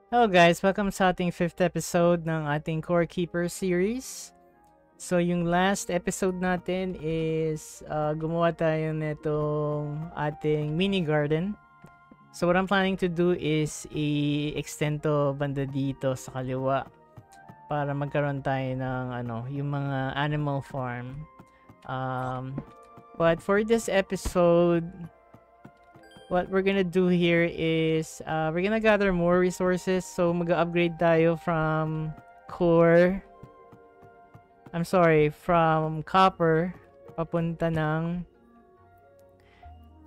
Hello guys, welcome sa ating 5th episode ng ating Core Keeper series. So yung last episode natin is gumawa tayo nitong ating mini garden. So what I'm planning to do is i-extend to banda dito sa kaliwa para magkaroon tayo ng yung mga animal farm. But for this episode, what we're gonna do here is we're gonna gather more resources. So mag-upgrade tayo from from copper papunta ng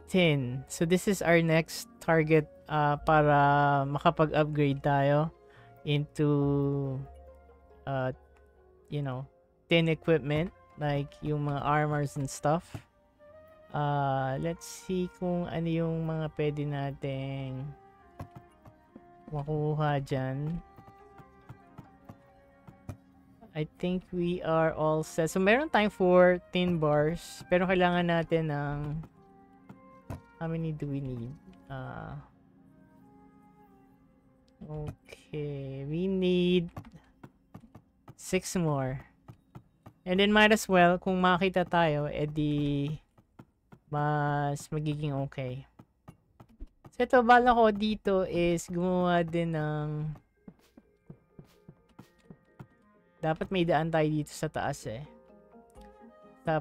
tin. So this is our next target para makapag-upgrade tayo into tin equipment like yung mga armors and stuff. Let's see kung ano yung mga pwede nating makuha dyan. I think we are all set. So meron tayong 4 tin bars, pero kailangan natin ng how many do we need? Okay, we need 6 more. And then might as well, kung makita tayo, edi mas magiging okay. So ito, bala ko dito is gumawa din ng dapat may daan tayo dito sa taas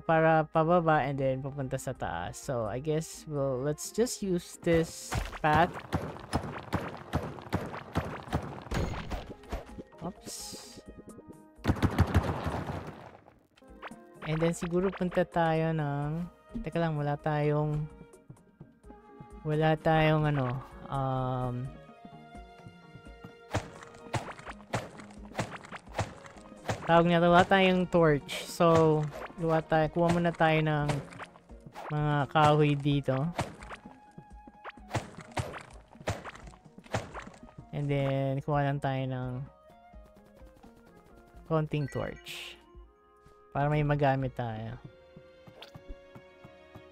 para pababa and then pupunta sa taas. So I guess let's just use this path. Oops. And then siguro punta tayo ng teka lang, wala tayong tawag niya, wala tayong torch. So kuha muna tayo ng mga kahoy dito. And then kuha lang tayo ng konting torch para may magamit tayo.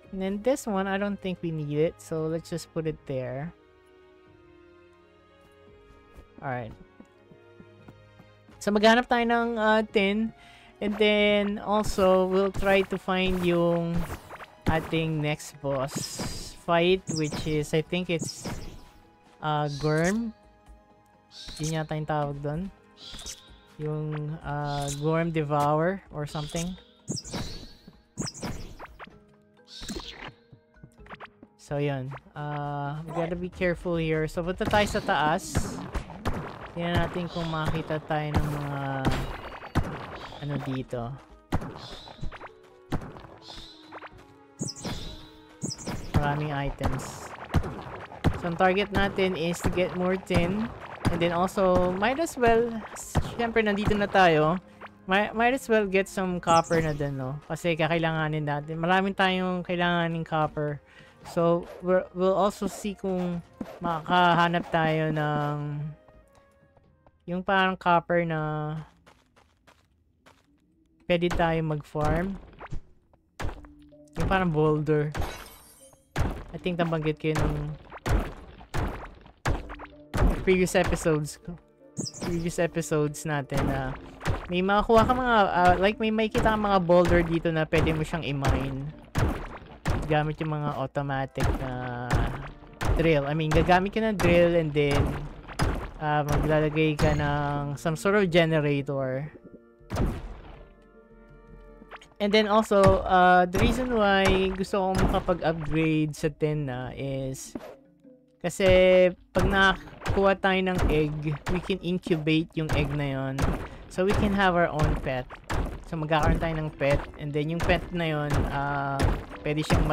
And then this one, I don't think we need it, so let's just put it there. Alright. So maghanap tayo ng tin, and then also we'll try to find yung ating next boss fight, which is, I think it's Gorm. Yun yata yung tawag doon. Yung Gorm Devour or something. So yun, we gotta be careful here. So punta tayo sa taas. Tingnan natin kung makita tayo ng mga dito. Maraming items. So ang target natin is to get more tin. And then also, might as well, syempre nandito na tayo, might as well get some copper na din, no? Kasi kakailanganin natin. Maraming tayong kailanganin copper. So, we'll also see kung makahanap tayo ng yung parang copper na pwede tayo mag-farm. Yung parang boulder. I think nabanggit ko yung previous episodes natin na may makakuha ka mga, like may makita ka mga boulder dito na pwede mo siyang i-mine. Gamit yung mga automatic na drill. I mean, gagamit ka ng drill and then maglalagay ka ng some sort of generator. And then also, the reason why gusto kong makapag-upgrade sa tin na is kasi pag nakakuha tayo ng egg, we can incubate yung egg na yon. So we can have our own pet. So magkakaroon tayo ng pet, and then yung pet na yun, pwede siyang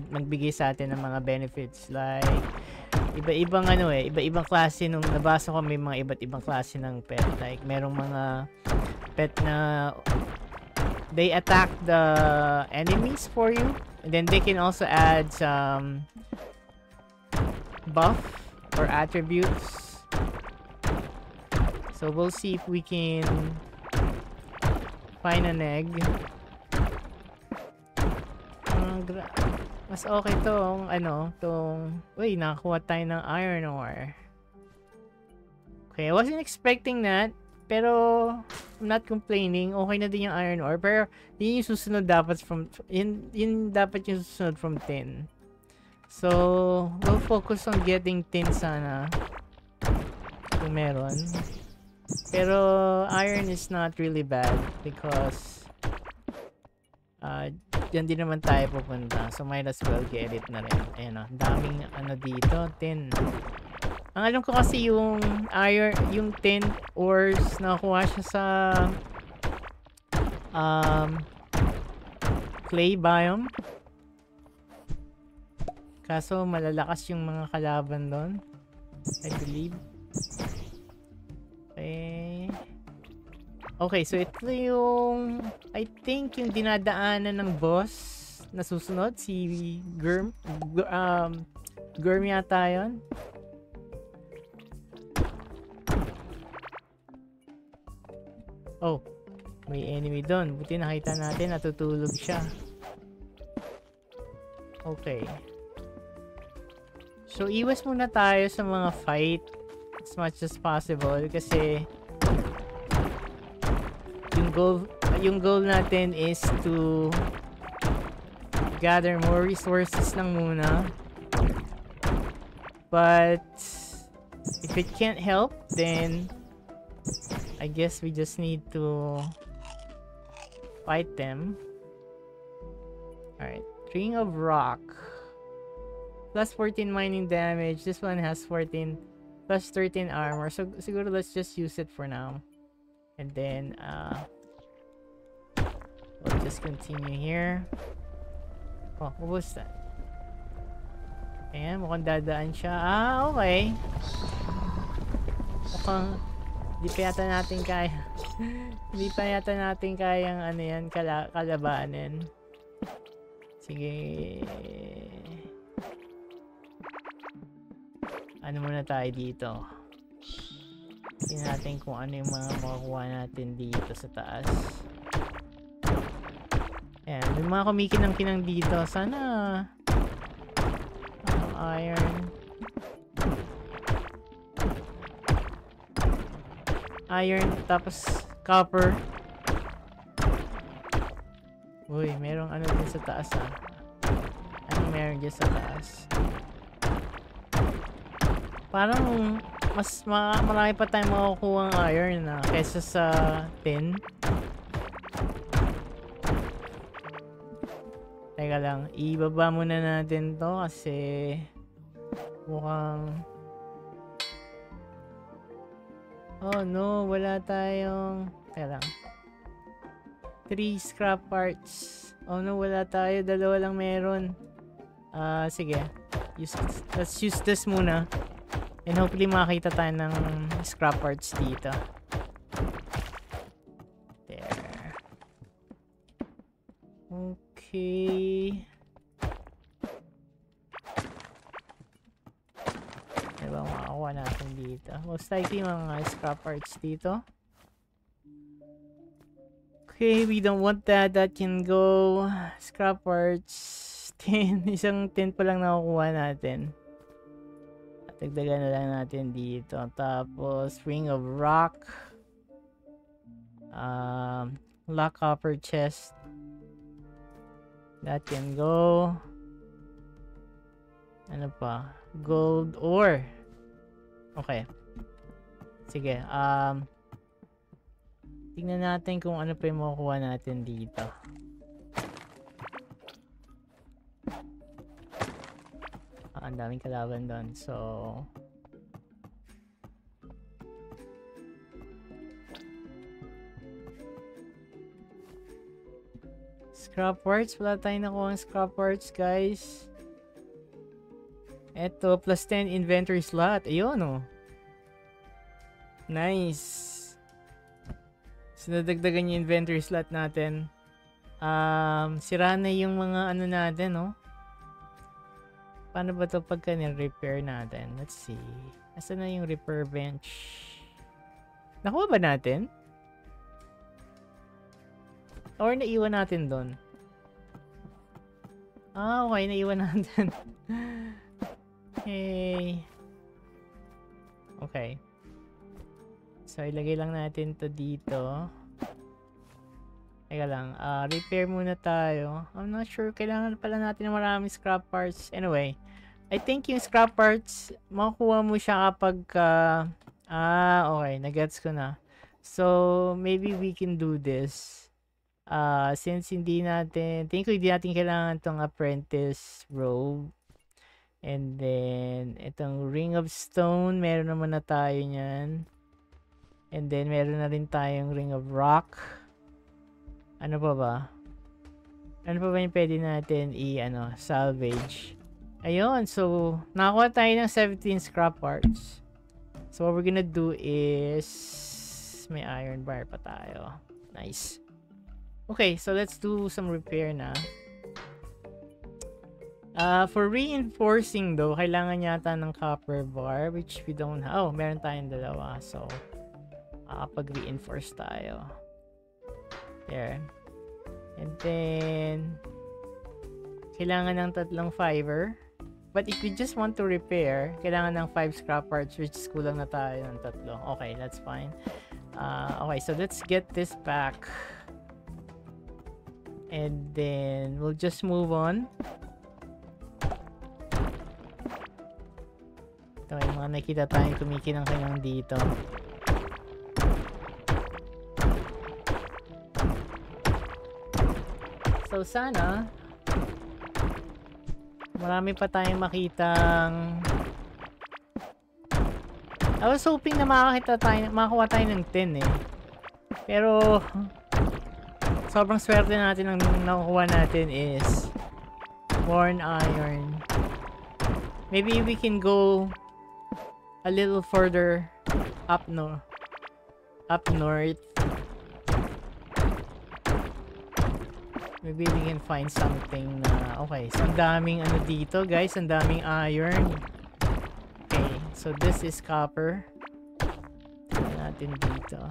magbigay sa atin ng mga benefits like iba-ibang klase. Nung nabasa ko, may mga iba't ibang klase ng pet. Like merong mga pet na they attack the enemies for you, and then they can also add some buff or attributes. So we'll see if we can find an egg. Mas okay tong uy, nakakuha tayo ng iron ore. Okay, I wasn't expecting that. Pero, I'm not complaining. Okay na din yung iron ore. Pero, yun yung susunod dapat from... Yun dapat yung susunod from tin. So, we'll focus on getting tin sana. Kung meron. Pero, iron is not really bad. Because... dyan din naman tayo pupunta. So, might as well get it na rin. Ayan o. Daming ano dito. Tin. Ang alam ko kasi yung iron, yung tin ores nakuha siya sa clay biome. Kaso malalakas yung mga kalaban doon, I believe. Okay. Okay, so ito yung I think yung dinadaanan ng boss na susunod, si Gurm yata yun. Oh, may enemy doon. Buti nakita natin, natutulog siya. Okay. So, iwas muna tayo sa mga fight as much as possible kasi yung goal natin is to gather more resources lang muna. But if it can't help, then I guess we just need to fight them. Alright. Ring of Rock. Plus 14 mining damage. This one has 14 plus 13 armor. So siguro let's just use it for now. And then we'll just continue here. Oh, what was that? Ayan, mukhang dadaan siya. Ah, okay. Mukhang hindi pa yata natin kaya. Hindi pa yata natin kayang ano yan, kalabanin. Sige. Ano muna tayo dito? Tingnan natin kung ano yung mga makukuha natin dito sa taas. Ayan, may mga kumikinang-kinang dito. Sana iron tapos copper. Uy, merong ano din sa taas ah. Ano meron dyan sa taas? Parang mas marami pa tayong makukuha ng iron na kaysa sa tin. Teka lang, ibaba muna natin to kasi mukhang... Oh no, wala tayong... Teka lang. 3 scrap parts. Oh no, wala tayo. Dalawa lang meron. Sige. Let's use this muna. And hopefully makakita tayo ng scrap parts dito. There. Okay. Ano ba makakuha natin dito? Most likely mga scrap parts dito. Okay, we don't want that. That can go. Scrap parts. 10. Isang 10 pa lang nakukuha natin. At dagdagan na lang natin dito. Tapos, Ring of Rock. Lock copper chest. That can go. Ano pa? Gold ore. Okay. Sige. Tingnan natin kung ano pa yung makukuha natin dito. Ang daming kalaban doon. So... Scrap parts. Wala tayong nakuha ng scrap parts, guys. Eto, plus 10 inventory slot. Ayun, oh. Nice. So, nadagdagan yung inventory slot natin. Sira na yung mga ano natin, no? Paano ba ito pagka repair natin? Let's see. Nasaan na yung repair bench? Nakuha ba natin? Or naiwan natin doon? Ah, okay. Naiwan natin. Hey. Okay. So, ilagay lang natin to dito. Teka lang, repair muna tayo. I'm not sure, kailangan pala natin ng maraming scrap parts. Anyway, I think yung scrap parts, makukuha mo siya kapag, okay, nagets ko na. So, maybe we can do this. Since hindi natin kailangan tong apprentice robe. And then, itong ring of stone, meron naman na tayo niyan. And then, meron na rin tayong ring of rock. Ano pa ba? Ano pa ba yung pwede natin salvage? Ayun, so, nakakuha tayo ng 17 scrap parts. So, what we're gonna do is, may iron bar pa tayo. Nice. Okay, so let's do some repair na. For reinforcing though, kailangan yata ng copper bar, which we don't have. Oh, meron tayong dalawa. So, pag-reinforce tayo. There. And then, kailangan ng 3 fiber. But if we just want to repair, kailangan ng 5 scrap parts, which is kulang na tayo ng 3. Okay, that's fine. Okay, so let's get this back. And then, we'll just move on. Ito, yung mga nakita tayong kumikinang-kinang dito. So, sana marami pa tayong makitang... I was hoping na makakuha tayo ng 10 eh. Pero sobrang swerte natin ang nakukuha natin is worn iron. Maybe we can go a little further up north. Maybe we can find something na... Okay, so ang daming ano dito, guys. Ang daming iron. Okay, so this is copper. Tignan natin dito.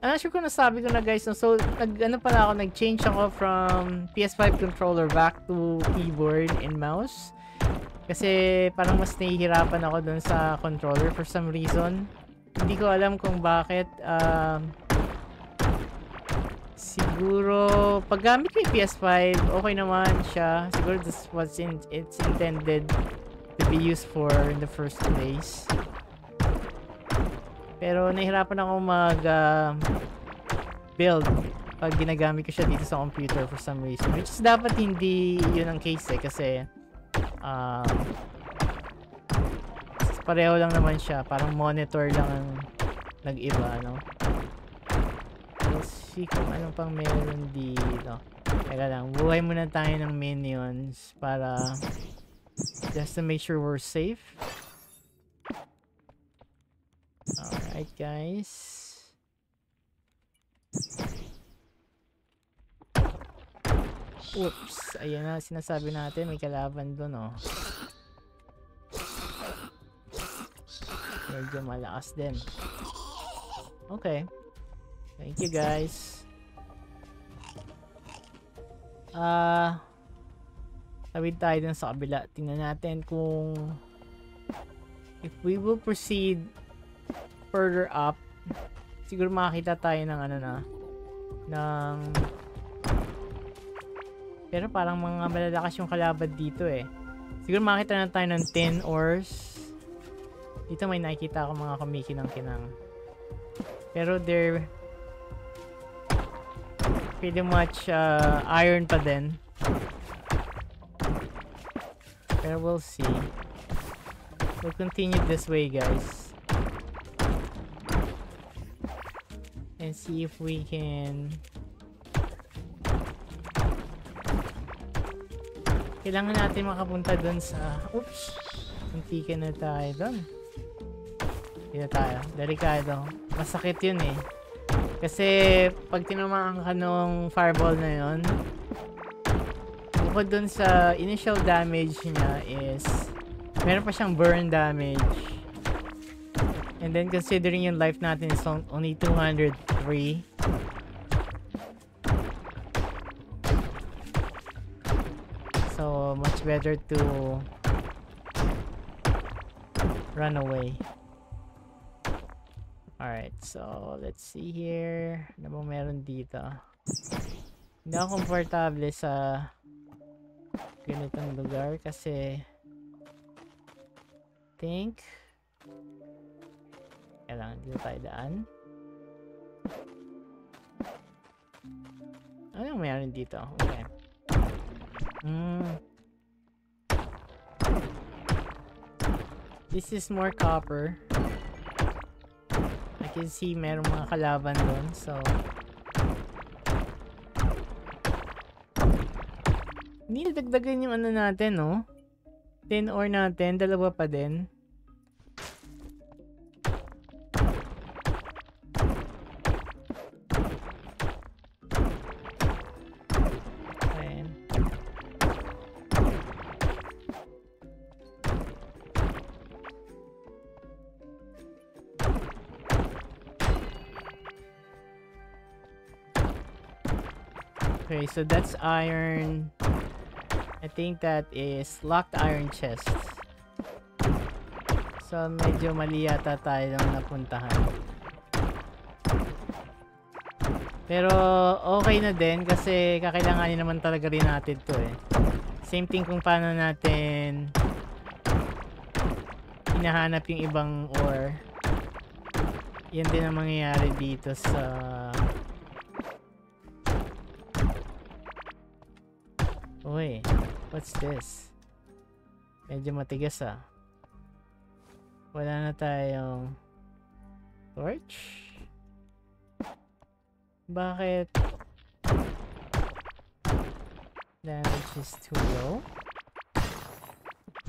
I'm not sure kung nasabi ko na, guys. So, nag-change ako from PS5 controller back to keyboard and mouse. Kasi parang mas nahihirapan ako dun sa controller for some reason. Hindi ko alam kung bakit. Siguro, pag gamit ko yung PS5, okay naman siya. Siguro this was it's intended to be used for in the first place. Pero nahihirapan ako build pag ginagamit ko siya dito sa computer for some reason. Which is dapat hindi yun ang case eh. Kasi pareho lang naman siya, parang monitor lang ang nag-iba, no? Let's see kung anong pang meron dito. Teka lang, buhay muna tayo ng minions para just to make sure we're safe. Alright, guys. Oops, ayan na, sinasabi natin, may kalaban doon, oh. Medyo malakas din. Okay. Thank you, guys. Tawid tayo dun sa kabila. Tingnan natin kung if we will proceed further up, siguro makakita tayo ng pero parang mga malalakas yung kalaban dito eh. Siguro makita na tayo ng 10 ores. Dito may nakikita ako mga kumikinang-kinang. Pero they're pretty much iron pa din. Pero we'll see. We'll continue this way, guys. And see if we can... Kailangan natin makapunta dun sa... Oops! Munti ka na tayo dun. Hindi na tayo. Delikado. Masakit yun eh. Kasi pag tinamaan ka nung fireball na yun, bukod dun sa initial damage niya is meron pa siyang burn damage. And then considering yung life natin is only 203. better to run away. Alright, so let's see here. Ano bang meron dito? Hindi ako komportable sa ganitong lugar kasi think kailangan dito tayo daan. Anong meron dito? Okay. This is more copper. I can see merong mga kalaban doon, so hindi dagdagan yung ano natin, no? 10 ore natin, dalawa pa din. Okay, so that's iron. I think that is locked iron chest. So medyo mali yata tayo lang napuntahan. Pero okay na din kasi kakailanganin naman talaga rin natin to eh. Same thing kung paano natin hinahanap yung ibang ore. Yan din ang mangyayari dito sa uy, what's this? Medyo matigas ah. Wala na tayong torch? Bakit? Damage is too low.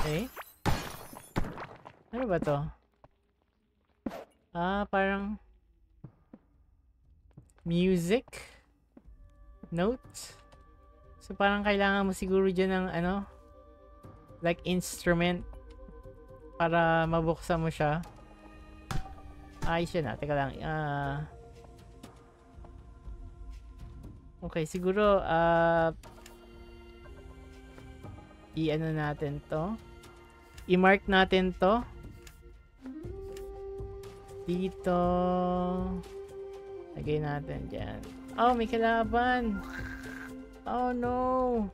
Okay. Ano ba to? Ah, parang music note. So parang kailangan mo siguro dyan ng ano, like instrument para mabuksan mo siya. Ayos yun na. Teka lang. Okay, siguro i-ano natin to. I-mark natin to. Dito. Lagay natin dyan. Oh, may kalaban. Oh no.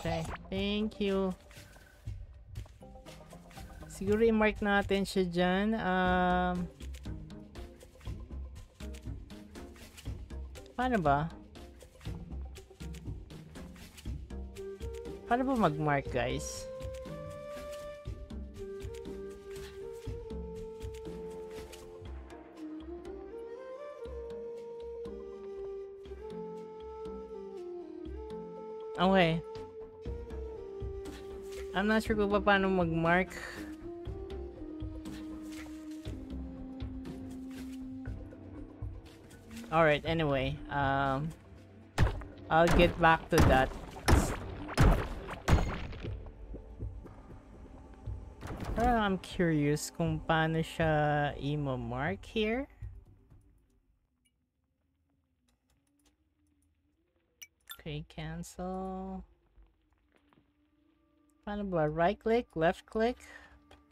Okay, thank you. Siguro i-mark natin siya dyan. Paano ba? Paano ba mag-mark, guys? Okay. I'm not sure kung paano mag-mark. Alright, anyway. I'll get back to that. Pero I'm curious kung paano siya i-mark here. Okay, cancel. Paano ba? Right click, left click,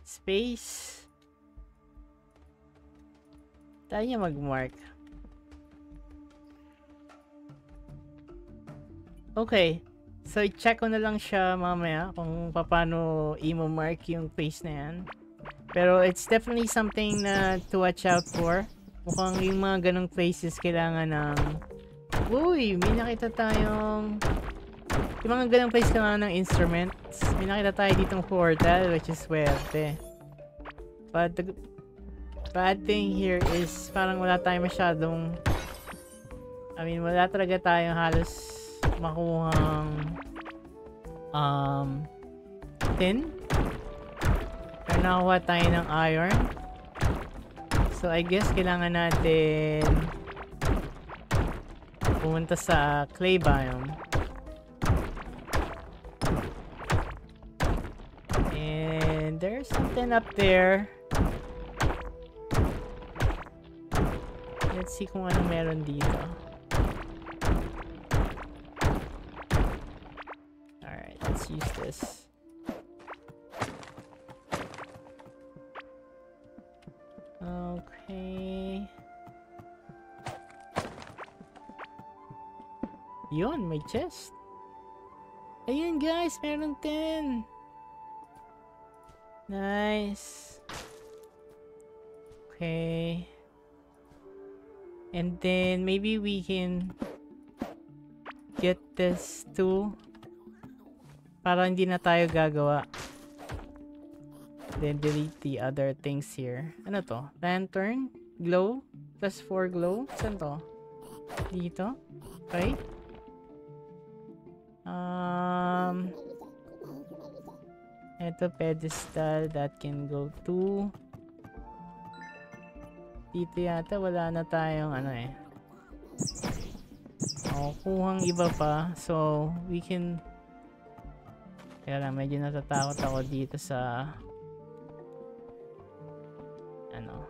space. Tayo niya mag-mark. Okay. So, i-check ko na lang siya mamaya kung paano i-mark yung place na yan. Pero it's definitely something na to watch out for. Mukhang yung mga ganong places kailangan ng uy, may nakita tayong yung mga ganong place kailangan ng instruments. May nakita tayo ditong portal, which is swerte. But the bad thing here is parang wala tayong masyadong wala talaga tayong halos makuhang tin. Pero nakakuha tayo ng iron. So I guess kailangan natin pumunta sa clay biome. And there's something up there. Let's see kung ano meron dito. Alright, let's use this. Okay. Yun, may chest. Ayun guys, meron 10. Nice. Okay. And then maybe we can get this too. Para hindi na tayo gagawa. Then delete the other things here. Ano to? Lantern? Glow? Plus 4 glow? Saan to? Dito? Okay. Ito pedestal that can go to. Dito yata wala na tayong ano eh. Kuhang iba pa. So we can. Kaya lang medyo natatakot ako dito sa ano.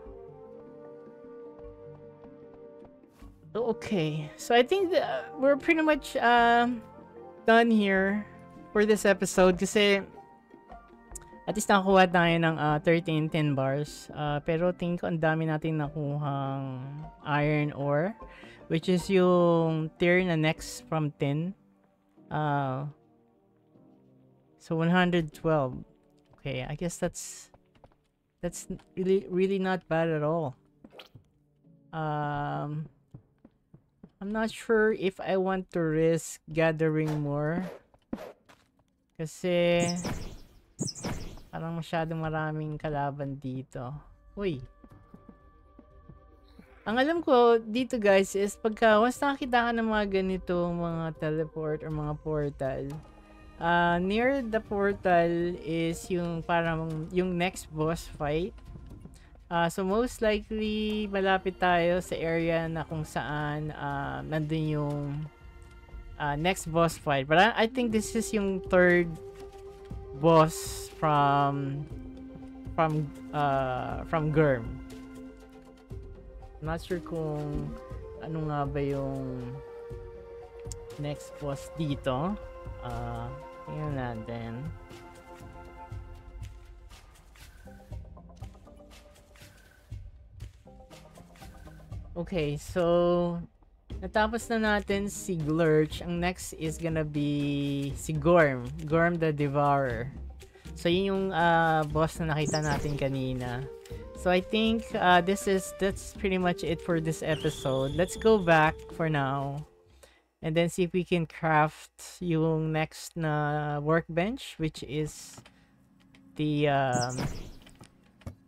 So, okay. So I think we're pretty much done here for this episode kasi at least nakakuha tayo ng 13 tin bars. Pero tingin ko ang dami natin nakuhang iron ore, which is yung tier na next from tin. So 112. Okay, I guess that's really not bad at all. I'm not sure if I want to risk gathering more. Kasi parang masyadong maraming kalaban dito. Uy. Ang alam ko dito guys is pagka once nakakita ka ng mga ganitong mga teleport or mga portal, near the portal is yung parang yung next boss fight. So most likely malapit tayo sa area na kung saan nandun yung next boss fight. But I think this is yung third boss from Germ. Not sure kung ano nga ba yung next boss dito. Tingnan natin. Okay, so natapos na natin si Glurch. Ang next is gonna be si Gorm the Devourer. So yun yung boss na nakita natin kanina. So I think that's pretty much it for this episode. Let's go back for now and then see if we can craft yung next na workbench, which is the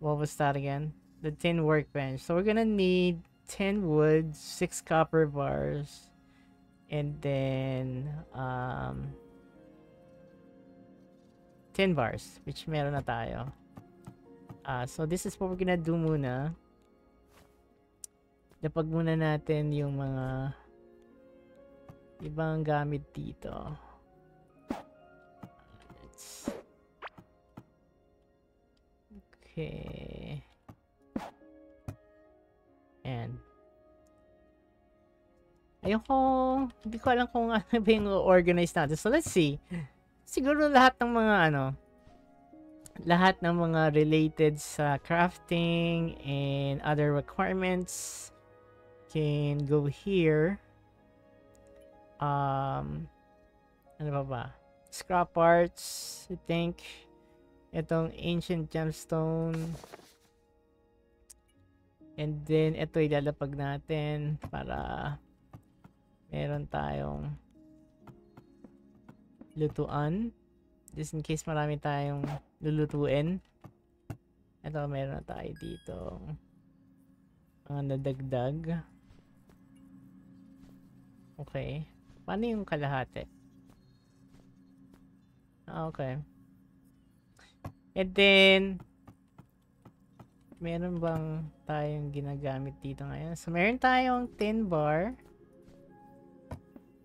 what was that again? The tin workbench. So we're gonna need 10 wood, 6 copper bars, and then 10 bars, which meron na tayo. So this is what we're gonna do muna. Dapag muna natin yung mga ibang gamit dito. Okay. And ayoko, hindi ko alam kung ano ba yung organize natin. So let's see. Siguro lahat ng mga lahat ng mga related sa crafting and other requirements can go here. Ano ba? Scrap parts, I think. Itong ancient gemstone. And then ito ilalapag natin para meron tayong lutuan. Just in case marami tayong lulutuin. Ito meron na tayo dito. Mga nadagdag. Okay. Paano yung kalahati? Okay. And then meron bang tayong ginagamit dito ngayon? So meron tayong 10 bar.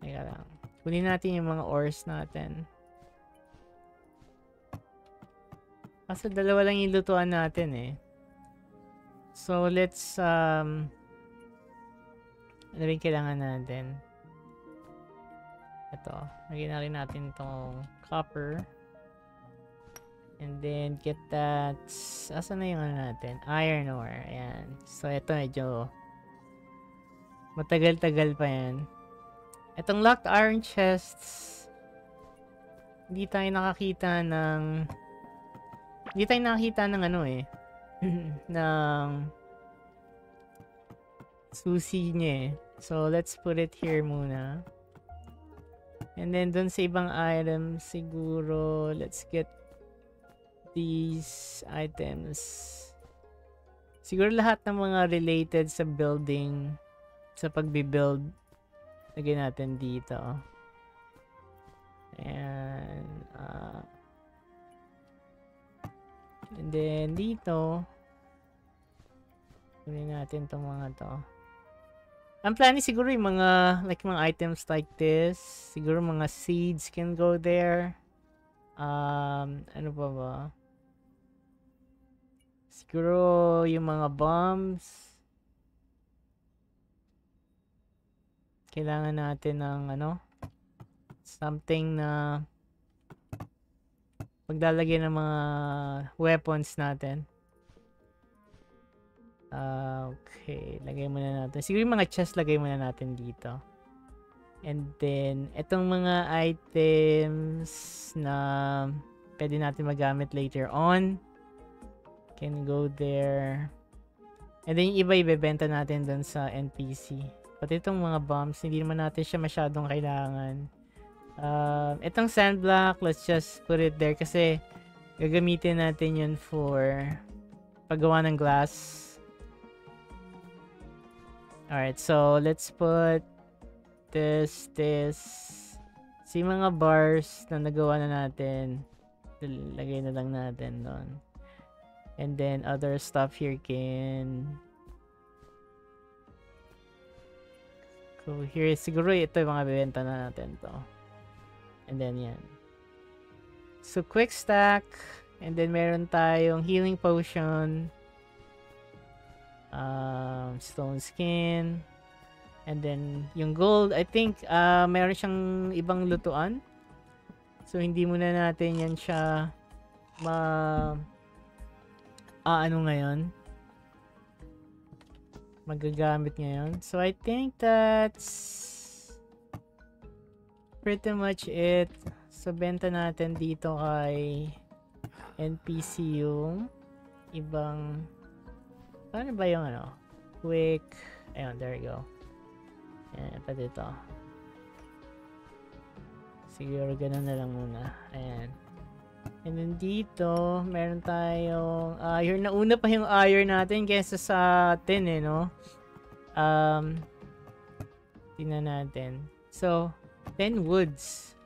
Teka lang. Kunin natin yung mga ores natin. Kasi dalawa lang yung lutuan natin eh. So let's Ano ba yung kailangan natin? Ito. Lagyan na rin natin itong copper. And then, get that... Asan na yung ano natin? Iron ore. Ayan. So, ito medyo... Matagal-tagal pa yan. Itong locked iron chests... Hindi tayo nakakita ng... Hindi tayo nakakita ng ano eh. ng... Susi niya eh. So, let's put it here muna. And then, dun sa ibang items, siguro, let's get these items. Siguro lahat ng mga related sa building, sa pagbibuild, lagyan natin dito. And then dito, kunin natin tong mga to. Ang plan is siguro yung mga, like mga items like this, siguro mga seeds can go there. Ano pa ba? Siguro yung mga bombs. Kailangan natin ng ano? Something na paglalagay ng mga weapons natin. Okay, lagay muna natin. Siguro yung mga chest lagay muna natin dito. And then, itong mga items na pwede natin magamit later on can go there. And then, yung iba ibebenta natin dun sa NPC. Pati itong mga bombs, hindi naman natin siya masyadong kailangan. Itong sandblock, let's just put it there kasi gagamitin natin yun for paggawa ng glass. Alright, so let's put this. Si mga bars na nagawa na natin, lagay na lang natin doon. And then other stuff here can go here. Siguro ito yung mga bibenta na natin to. And then yan. So quick stack. And then meron tayong healing potion. Stone skin. And then yung gold, I think meron siyang ibang lutuan. So hindi muna natin yan siya ano ngayon, magagamit ngayon. So I think that's pretty much it. So benta natin dito kay NPC yung ibang, paano ba yung ano, quick, ayun, there we go. Ayan, pa dito. Siguro ganun na lang muna. Ayan. And then dito, meron tayong iron. Nauna pa yung iron natin kaysa sa tin eh, no? Tingnan natin. So, 10 woods.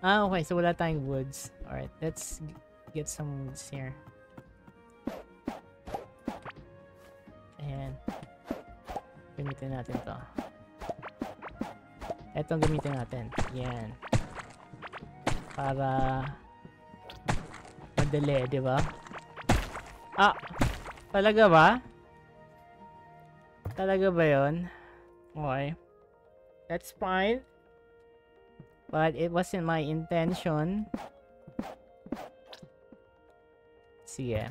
Okay. So, wala tayong woods. Alright, let's get some woods here. Ayan. Gamitin natin to. Etong gamitin natin. Yan. Para madali, di ba? Talaga ba? Talaga ba yun? Okay. That's fine. But it wasn't my intention. Sige.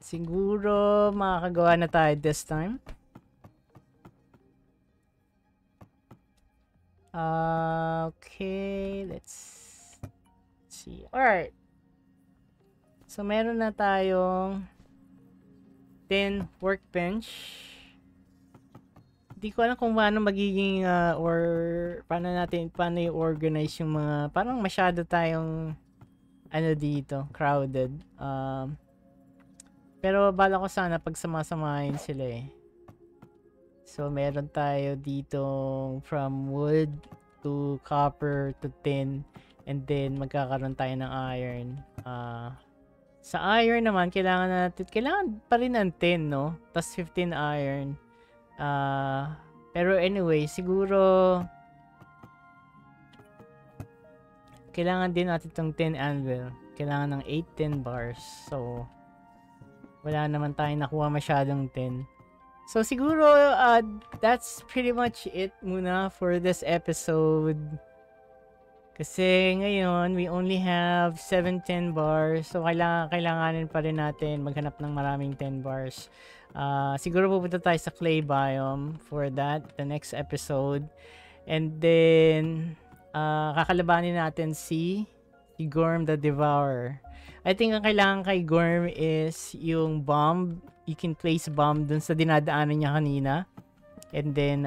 Siguro makakagawa na tayo this time. Okay, let's see. Alright. So, meron na tayong 10 workbench. Hindi ko alam kung paano magiging or paano i-organize yung mga, parang masyado tayong ano dito, crowded. Pero bala ko sana pagsamasamahin sila eh. So, meron tayo dito from wood to copper to tin. And then, magkakaroon tayo ng iron. Sa iron naman, kailangan pa rin ng tin, no? Tapos 15 iron. Pero anyway, siguro kailangan din natin itong 10 anvil. Kailangan ng 8 10 bars. So, Wala naman tayong nakuha masyadong tin. So siguro that's pretty much it muna for this episode. Kasi ngayon we only have 7 10 bars. So kailanganin pa rin natin maghanap ng maraming 10 bars. Siguro pupunta tayo sa clay biome for that, the next episode. And then kakalabanin natin si Gorm the Devourer. I think ang kailangan kay Gorm is yung bomb. You can place bomb dun sa dinadaanan niya kanina. And then,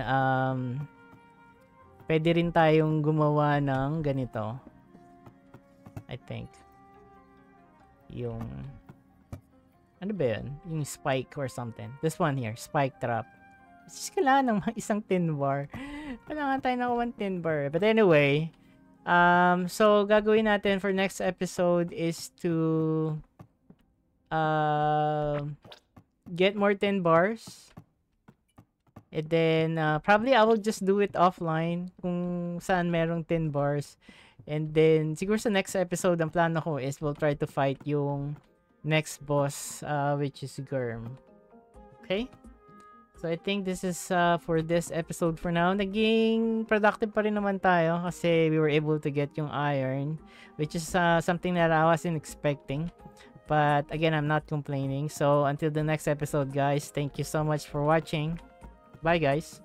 pwede rin tayong gumawa ng ganito. I think. Yung, ano ba yun? Yung spike or something. This one here, spike trap. Just kailangan ng isang 10 bar. Kailangan tayo nakuha 10 bar. But anyway, so gagawin natin for next episode is to get more 10 bars. And then probably I will just do it offline kung saan merong 10 bars. And then siguro sa next episode ang plano ko is we'll try to fight yung next boss which is Germ. Okay? So I think this is for this episode for now. Naging productive pa rin naman tayo kasi we were able to get yung iron, which is something that I wasn't expecting. But again, I'm not complaining. So until the next episode, guys, thank you so much for watching. Bye, guys.